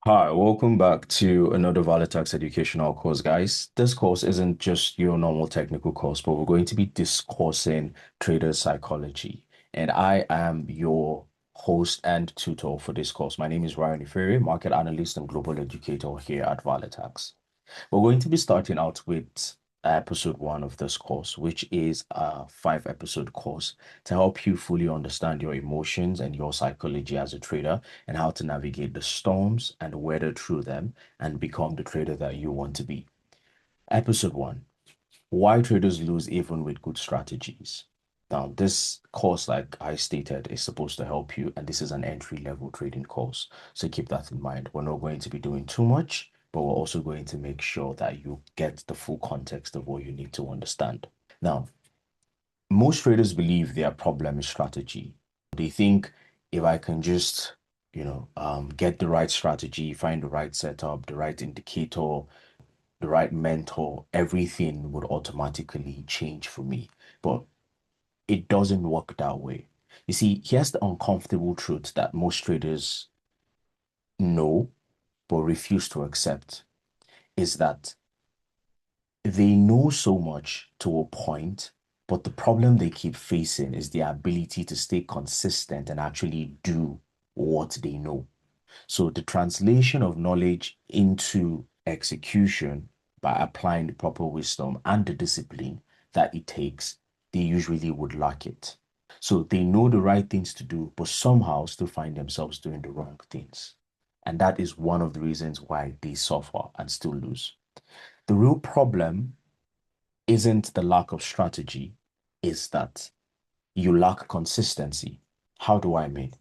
Hi, welcome back to another Valetax educational course, guys. This course isn't just your normal technical course, but we're going to be discussing trader psychology. And I am your host and tutor for this course. My name is Ryan Ifere, market analyst and global educator here at Valetax. We're going to be starting out with episode one of this course, which is a five-episode course to help you fully understand your emotions and your psychology as a trader and how to navigate the storms and weather through them and become the trader that you want to be. Episode one, why traders lose even with good strategies. Now, this course, like I stated, is supposed to help you, and this is an entry-level trading course. So keep that in mind. We're not going to be doing too much, but we're also going to make sure that you get the full context of what you need to understand. Now, most traders believe their problem is strategy. They think if I can just, get the right strategy, find the right setup, the right indicator, the right mentor, everything would automatically change for me. But it doesn't work that way. You see, here's the uncomfortable truth that most traders know but refuse to accept is that they know so much to a point, but the problem they keep facing is the ability to stay consistent and actually do what they know. So the translation of knowledge into execution by applying the proper wisdom and the discipline that it takes, they usually would lack it. So they know the right things to do, but somehow still find themselves doing the wrong things. And that is one of the reasons why they suffer and still lose. The real problem isn't the lack of strategy, is that you lack consistency. How do I mean?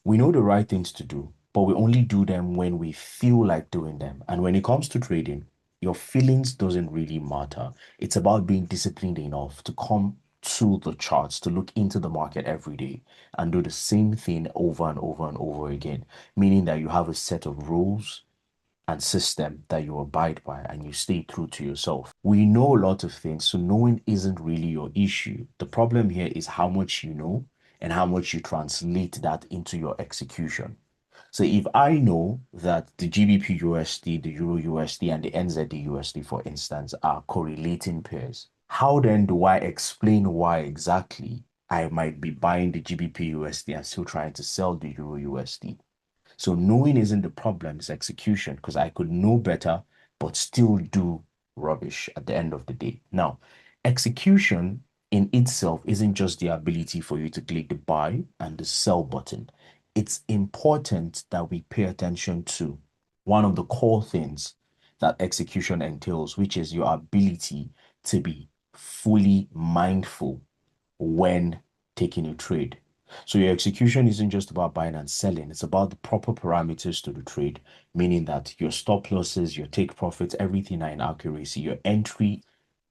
We know the right things to do, but we only do them when we feel like doing them. And when it comes to trading, your feelings doesn't really matter. It's about being disciplined enough to come to the charts, to look into the market every day and do the same thing over and over and over again, meaning that you have a set of rules and system that you abide by and you stay true to yourself. We know a lot of things, so knowing isn't really your issue. The problem here is how much you know and how much you translate that into your execution. So if I know that the GBP USD, the Euro USD, and the NZD USD, for instance, are correlating pairs, how then do I explain why exactly I might be buying the GBP USD and still trying to sell the Euro USD? So knowing isn't the problem, it's execution because I could know better, but still do rubbish at the end of the day. Now, execution in itself isn't just the ability for you to click the buy and the sell button. It's important that we pay attention to one of the core things that execution entails, which is your ability to be fully mindful when taking a trade. So your execution isn't just about buying and selling, it's about the proper parameters to the trade, meaning that your stop losses, your take profits, everything are in accuracy. Your entry,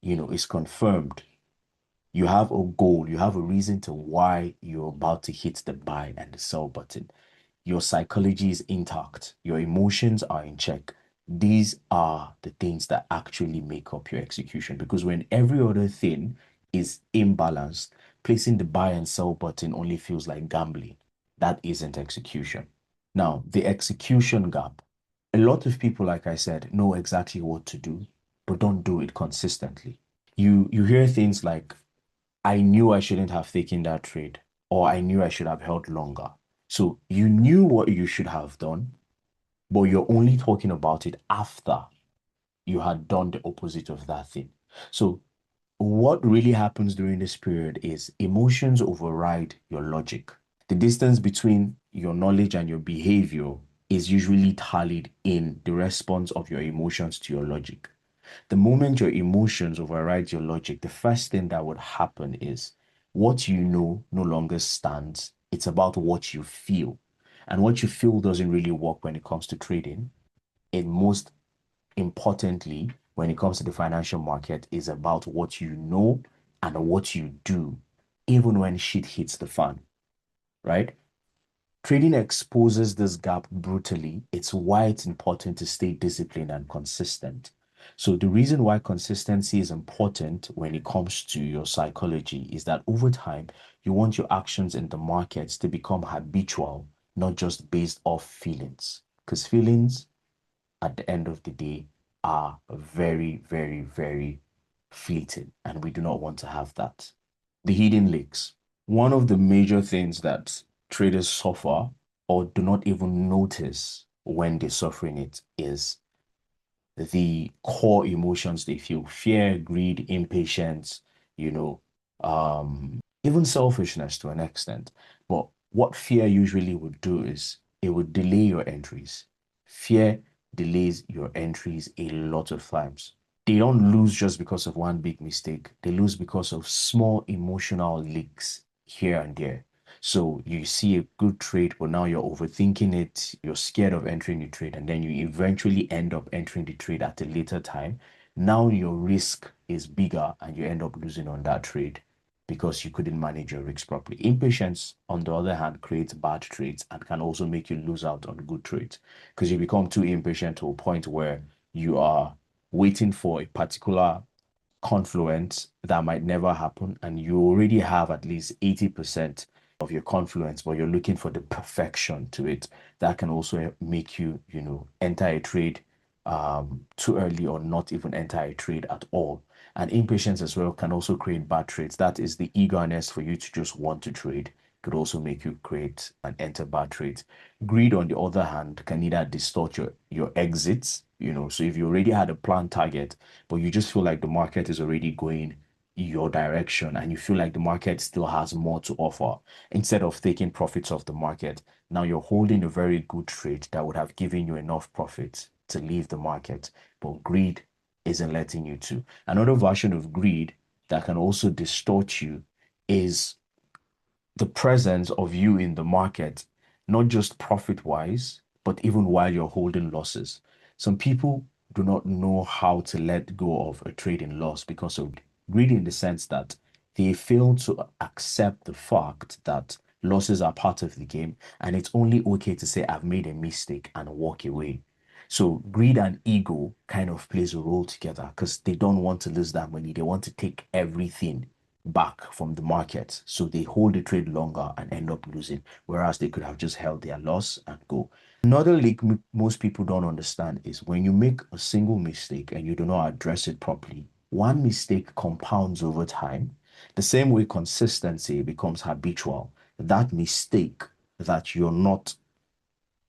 is confirmed. You have a goal, you have a reason to why you're about to hit the buy and the sell button. Your psychology is intact, your emotions are in check. These are the things that actually make up your execution because when every other thing is imbalanced, placing the buy and sell button only feels like gambling. That isn't execution. Now, the execution gap. A lot of people, like I said, know exactly what to do, but don't do it consistently. You hear things like, I knew I shouldn't have taken that trade, or I knew I should have held longer. So you knew what you should have done, but you're only talking about it after you had done the opposite of that thing. So what really happens during this period is emotions override your logic. The distance between your knowledge and your behavior is usually tallied in the response of your emotions to your logic. The moment your emotions override your logic, the first thing that would happen is what you know no longer stands. It's about what you feel. And what you feel doesn't really work when it comes to trading. And most importantly, when it comes to the financial market, is about what you know and what you do, even when shit hits the fan, right? Trading exposes this gap brutally. It's why it's important to stay disciplined and consistent. So the reason why consistency is important when it comes to your psychology is that over time, you want your actions in the markets to become habitual, not just based off feelings. because feelings at the end of the day are very, very, very fleeting, and we do not want to have that. The hidden leaks. One of the major things that traders suffer or do not even notice when they're suffering it is the core emotions they feel: fear, greed, impatience, you know, even selfishness to an extent. But what fear usually would do is it would delay your entries. Fear delays your entries a lot of times. They don't lose just because of one big mistake. They lose because of small emotional leaks here and there. So you see a good trade, but now you're overthinking it. You're scared of entering the trade, and then you eventually end up entering the trade at a later time. Now your risk is bigger, and you end up losing on that trade because you couldn't manage your risks properly. Impatience, on the other hand, creates bad trades and can also make you lose out on good trades because you become too impatient to a point where you are waiting for a particular confluence that might never happen, and you already have at least 80% of your confluence, but you're looking for the perfection to it. That can also make you, enter a trade too early or not even enter a trade at all. And impatience as well can also create bad trades. That is the eagerness for you to just want to trade could also make you create and enter bad trades. Greed, on the other hand, can either distort your exits, so if you already had a planned target, but you just feel like the market is already going your direction and you feel like the market still has more to offer, instead of taking profits off the market, now you're holding a very good trade that would have given you enough profits to leave the market, but greed isn't letting you to. Another version of greed that can also distort you is the presence of you in the market, not just profit wise, but even while you're holding losses. Some people do not know how to let go of a trading loss because of greed, in the sense that they fail to accept the fact that losses are part of the game and it's only okay to say, I've made a mistake, and walk away. So greed and ego kind of plays a role together because they don't want to lose that money. They want to take everything back from the market. So they hold the trade longer and end up losing, whereas they could have just held their loss and go. Another leak most people don't understand is when you make a single mistake and you do not address it properly, one mistake compounds over time. The same way consistency becomes habitual, that mistake that you're not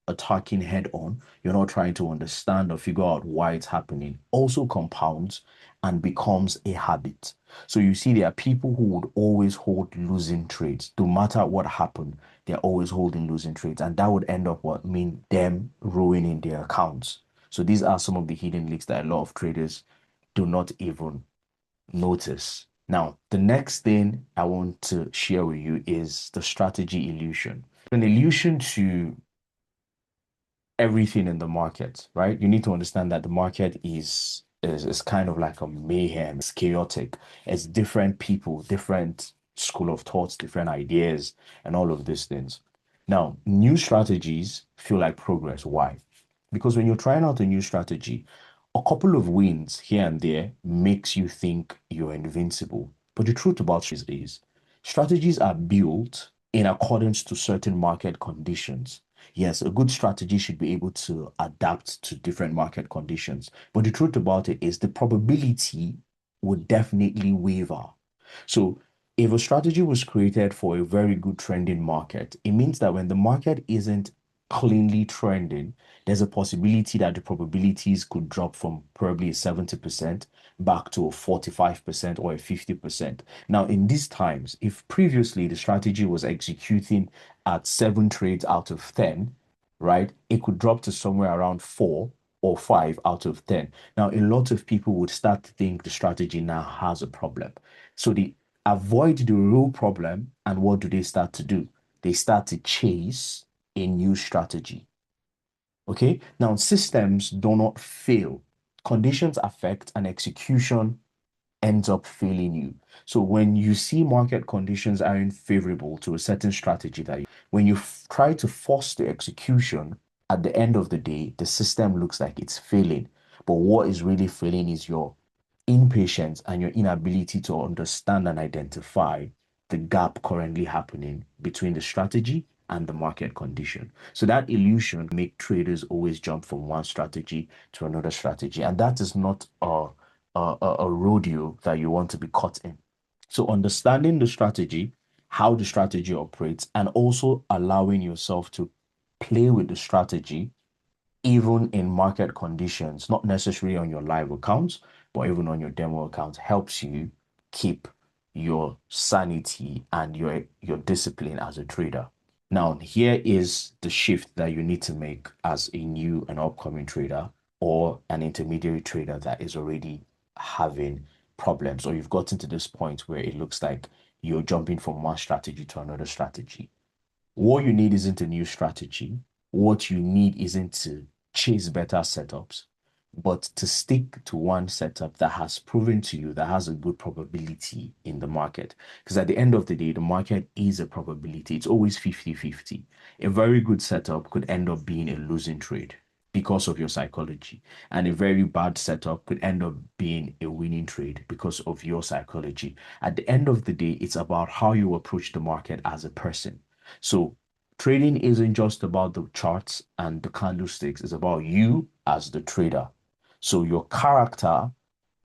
attacking head on, you're not trying to understand or figure out why it's happening, also compounds and becomes a habit. So you see, there are people who would always hold losing trades. No matter what happened, they're always holding losing trades. And that would end up what mean them ruining their accounts. So these are some of the hidden leaks that a lot of traders do not even notice. Now, the next thing I want to share with you is the strategy illusion. An illusion to everything in the market, right? You need to understand that the market is kind of like a mayhem. It's chaotic. It's different people, different school of thoughts, different ideas, and all of these things. Now, new strategies feel like progress. Why? Because when you're trying out a new strategy, a couple of wins here and there makes you think you're invincible. But the truth about it is strategies are built in accordance to certain market conditions. Yes, a good strategy should be able to adapt to different market conditions. But the truth about it is the probability would definitely waver. So if a strategy was created for a very good trending market, it means that when the market isn't cleanly trending, there's a possibility that the probabilities could drop from probably a 70% back to a 45% or a 50%. Now, in these times, if previously the strategy was executing at 7 trades out of 10, right, it could drop to somewhere around 4 or 5 out of 10. Now, a lot of people would start to think the strategy now has a problem. So they avoid the real problem, and what do they start to do? They start to chase a new strategy. Okay, now systems do not fail. Conditions affect and execution ends up failing you. So when you see market conditions aren't favorable to a certain strategy, when you try to force the execution, at the end of the day, the system looks like it's failing. But what is really failing is your impatience and your inability to understand and identify the gap currently happening between the strategy and the market condition. So that illusion make traders always jump from one strategy to another strategy. And that is not a rodeo that you want to be caught in. So understanding the strategy, how the strategy operates, and also allowing yourself to play with the strategy even in market conditions, not necessarily on your live accounts, but even on your demo account, helps you keep your sanity and your discipline as a trader. Now, here is the shift that you need to make as a new and upcoming trader or an intermediary trader that is already having problems, or you've gotten to this point where it looks like you're jumping from one strategy to another strategy. What you need isn't a new strategy. What you need isn't to chase better setups, but to stick to one setup that has proven to you that has a good probability in the market. Because at the end of the day, the market is a probability. It's always 50-50. A very good setup could end up being a losing trade because of your psychology. And a very bad setup could end up being a winning trade because of your psychology. At the end of the day, it's about how you approach the market as a person. So trading isn't just about the charts and the candlesticks, it's about you as the trader. So your character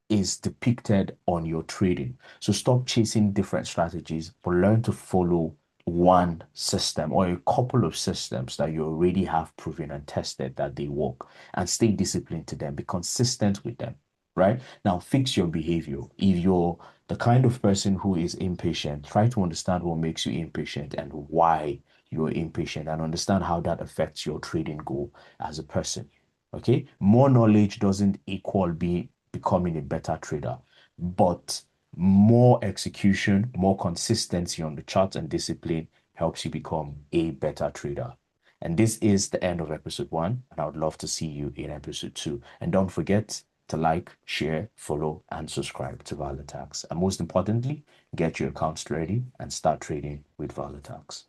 is depicted on your trading. So stop chasing different strategies, but learn to follow one system or a couple of systems that you already have proven and tested that they work, and stay disciplined to them, be consistent with them, right? Now fix your behavior. If you're the kind of person who is impatient, try to understand what makes you impatient and why you're impatient, and understand how that affects your trading goal as a person. Okay, more knowledge doesn't equal becoming a better trader, but more execution, more consistency on the chart and discipline helps you become a better trader. And this is the end of episode 1, and I would love to see you in episode 2. And don't forget to like, share, follow, and subscribe to Valetax. And most importantly, get your accounts ready and start trading with Valetax.